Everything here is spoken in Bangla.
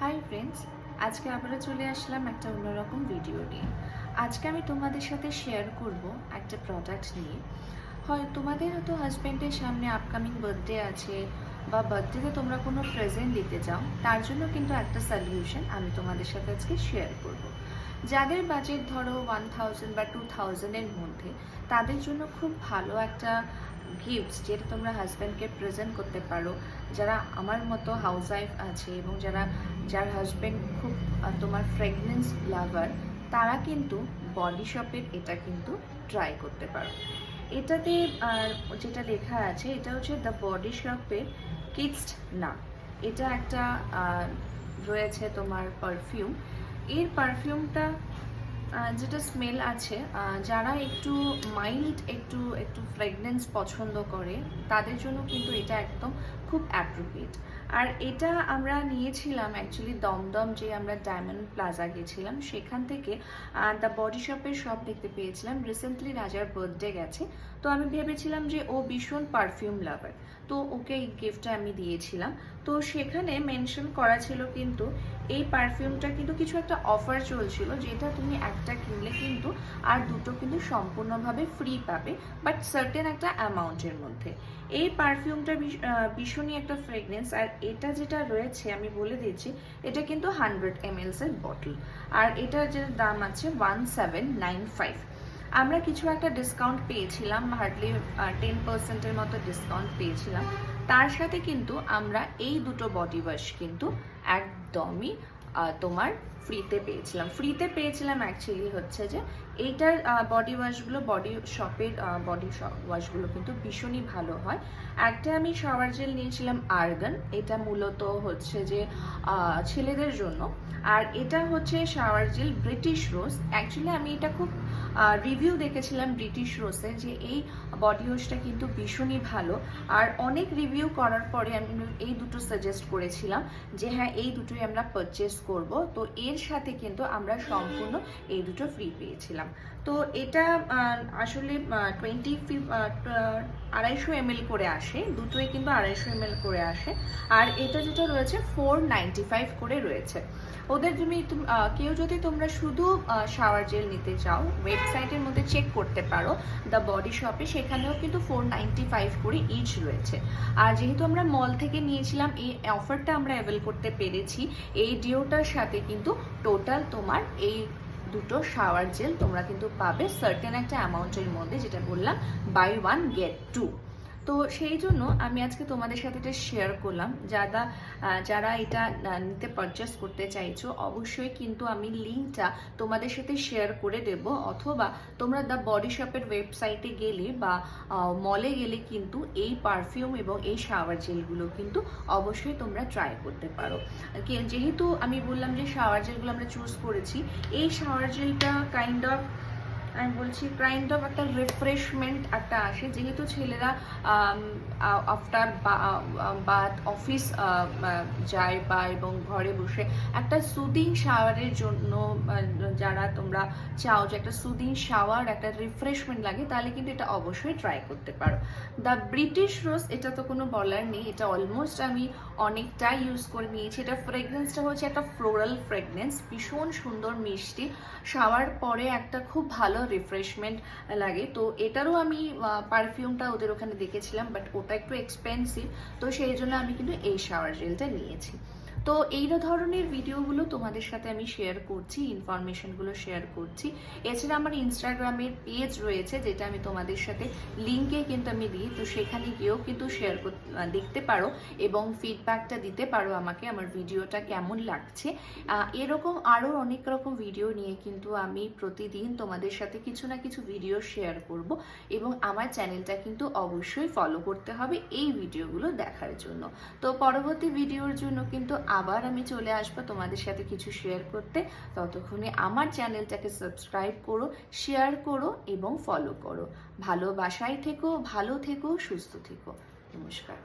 হাই ফ্রেন্ডস, আজকে আবারও চলে আসলাম একটা অন্যরকম ভিডিও নিয়ে। আজকে আমি তোমাদের সাথে শেয়ার করব একটা প্রোডাক্ট নিয়ে। হয় তোমাদের হয়তো হাজব্যান্ডের সামনে আপকামিং বার্থডে আছে বা বার্থডেতে তোমরা কোনো প্রেজেন্ট দিতে চাও, তার জন্য কিন্তু একটা সলিউশন আমি তোমাদের সাথে আজকে শেয়ার করব। যাদের বাজেট ধরো 1000 বা 2000-এর মধ্যে, তাদের জন্য খুব ভালো একটা গিফটস যেটা তোমরা হাজব্যান্ডকে প্রেজেন্ট করতে পারো। যারা আমার মতো হাউস ওয়াইফ আছে এবং যার হাজব্যান্ড খুব তোমার ফ্রেগনেন্স লাভার, তারা কিন্তু বডি শপের এটা কিন্তু ট্রাই করতে পারো। এটাতে যেটা লেখা আছে, এটা হচ্ছে দ্য বডি শপের কিডস না। এটা একটা রয়েছে তোমার পারফিউম। এর পারফিউমটা যেটা স্মেল আছে, যারা একটু মাইল্ড একটু একটু ফ্রেগনেন্স পছন্দ করে, তাদের জন্য কিন্তু এটা একদম খুব অ্যাপ্রোপ্রিয়েট। আর এটা আমরা নিয়েছিলাম অ্যাকচুয়ালি দমদম, যে আমরা ডায়মন্ড প্লাজা গেছিলাম সেখান থেকে দ্য বডি শপের শপ দেখতে পেয়েছিলাম। রিসেন্টলি রাজার বার্থডে গেছে, তো আমি ভেবেছিলাম যে ও ভীষণ পারফিউম লাভার, তো ওকে এই গিফটটা আমি দিয়েছিলাম। তো সেখানে মেনশন করা ছিল কিন্তু এই পারফিউমটা কিন্তু কিছু একটা অফার চলছিল, যেটা তুমি একটা কিনলে কিন্তু আর দুটো কিন্তু সম্পূর্ণভাবে ফ্রি পাবে, বাট সার্টেন একটা অ্যামাউন্টের মধ্যে। এই পারফিউমটা ভীষণই একটা ফ্রেগনেন্স। আর এটা যেটা রয়েছে আমি বলে দিচ্ছি, এটা কিন্তু 100 ml এর বটল, আর এটার যে দাম আছে 1795। আমরা কিছু একটা ডিসকাউন্ট পেয়েছিলাম, হার্ডলি 10%-এর মতো ডিসকাউন্ট পেয়েছিলাম। তার সাথে কিন্তু আমরা এই দুটো বডি ওয়াশ কিন্তু একদমই তোমার ফ্রিতে পেয়েছিলাম অ্যাকচুয়ালি হচ্ছে যে এইটার বডি ওয়াশগুলো, বডি শপের বডি ওয়াশগুলো কিন্তু ভীষণই ভালো হয়। একটা আমি শাওয়ার জেল নিয়েছিলাম আর্গান, এটা মূলত হচ্ছে যে ছেলেদের জন্য। আর এটা হচ্ছে শাওয়ার জেল ব্রিটিশ রোজ। অ্যাকচুয়ালি আমি এটা খুব রিভিউ দেখেছিলাম ব্রিটিশ রোজে, যে এই বডি ওয়াশটা কিন্তু ভীষণই ভালো। আর অনেক রিভিউ করার পরে আমি এই দুটো সাজেস্ট করেছিলাম যে হ্যাঁ, এই দুটোই আমরা পারচেস করব। তো এর সাথে কিন্তু আমরা সম্পূর্ণ এই দুটো ফ্রি পেয়েছিলাম। তো এটা আসলে 250 ml করে আসে, দুটোই কিন্তু 250 ml করে আসে। আর এটা যেটা রয়েছে 495 করে রয়েছে। ওদের কেউ যদি তোমরা শুধু শাওয়ার জেল নিতে চাও, ওয়েবসাইটের মধ্যে চেক করতে পারো দ্য বডি শপে, সেখানেও কিন্তু 495 করে ইচ রয়েছে। আর যেহেতু আমরা মল থেকে নিয়েছিলাম, এই অফারটা আমরা অ্যাভেল করতে পেরেছি। এই ডিওটার সাথে কিন্তু টোটাল তোমার এই দুটো শাওয়ার জেল তোমরা কিন্তু পাবে সার্টেন একটা অ্যামাউন্টের মধ্যে, যেটা বললাম বাই 1 get 2। তো সেই জন্য আমি আজকে তোমাদের সাথে এটা শেয়ার করলাম। যারা এটা নিতে পারচেস করতে চাইছো, অবশ্যই কিন্তু আমি লিঙ্কটা তোমাদের সাথে শেয়ার করে দেব, অথবা তোমরা দ্য বডি শপের ওয়েবসাইটে গেলে বা মলে গেলে কিন্তু এই পারফিউম এবং এই শাওয়ার জেলগুলো কিন্তু অবশ্যই তোমরা ট্রাই করতে পারো। যেহেতু আমি বললাম যে শাওয়ার জেলগুলো আমরা চুজ করেছি, এই শাওয়ার জেলটা আমি বলছি কাইন্ড অফ একটা রিফ্রেশমেন্ট একটা আসে, যেহেতু ছেলেরা আফটার বাথ অফিস যায় বা এবং ঘরে বসে একটা সুদিং শাওয়ারের জন্য, যারা তোমরা চাও যে একটা সুদিং শাওয়ার, একটা রিফ্রেশমেন্ট লাগে, তাহলে কিন্তু এটা অবশ্যই ট্রাই করতে পারো। দ্য ব্রিটিশ রোজ, এটা তো কোনো বলার নেই, এটা অলমোস্ট আমি অনেকটাই ইউজ করে নিয়েছি। এটা ফ্রেগনেন্সটা হচ্ছে একটা ফ্লোরাল ফ্রেগনেন্স, ভীষণ সুন্দর মিষ্টি, শাওয়ার পরে একটা খুব ভালো রিফ্রেশমেন্ট লাগে। তো এটারও আমি পারফিউমটা ওদের ওখানে দেখেছিলাম, বাট ওটা একটু এক্সপেন্সিভ, তো সেই জন্য আমি কিন্তু এই শাওয়ার জেলটা নিয়েছি। তো এই ধরনের ভিডিওগুলো তোমাদের সাথে আমি শেয়ার করছি, ইনফরমেশনগুলো শেয়ার করছি। এছাড়া আমার ইনস্টাগ্রামের পেজ রয়েছে, যেটা আমি তোমাদের সাথে লিঙ্কে কিন্তু আমি দিই, তো সেখানে গিয়েও কিন্তু দেখতে পারো এবং ফিডব্যাকটা দিতে পারো আমাকে, আমার ভিডিওটা কেমন লাগছে। এরকম আরও অনেক রকম ভিডিও নিয়ে কিন্তু আমি প্রতিদিন তোমাদের সাথে কিছু না কিছু ভিডিও শেয়ার করব, এবং আমার চ্যানেলটা কিন্তু অবশ্যই ফলো করতে হবে এই ভিডিওগুলো দেখার জন্য। তো পরবর্তী ভিডিওর জন্য কিন্তু আবার আমি চলে আসবো তোমাদের সাথে কিছু শেয়ার করতে। ততক্ষণে আমার চ্যানেলটাকে সাবস্ক্রাইব করো, শেয়ার করো এবং ফলো করো। ভালোবাসায় থেকো, ভালো থেকো, সুস্থ থেকো। নমস্কার।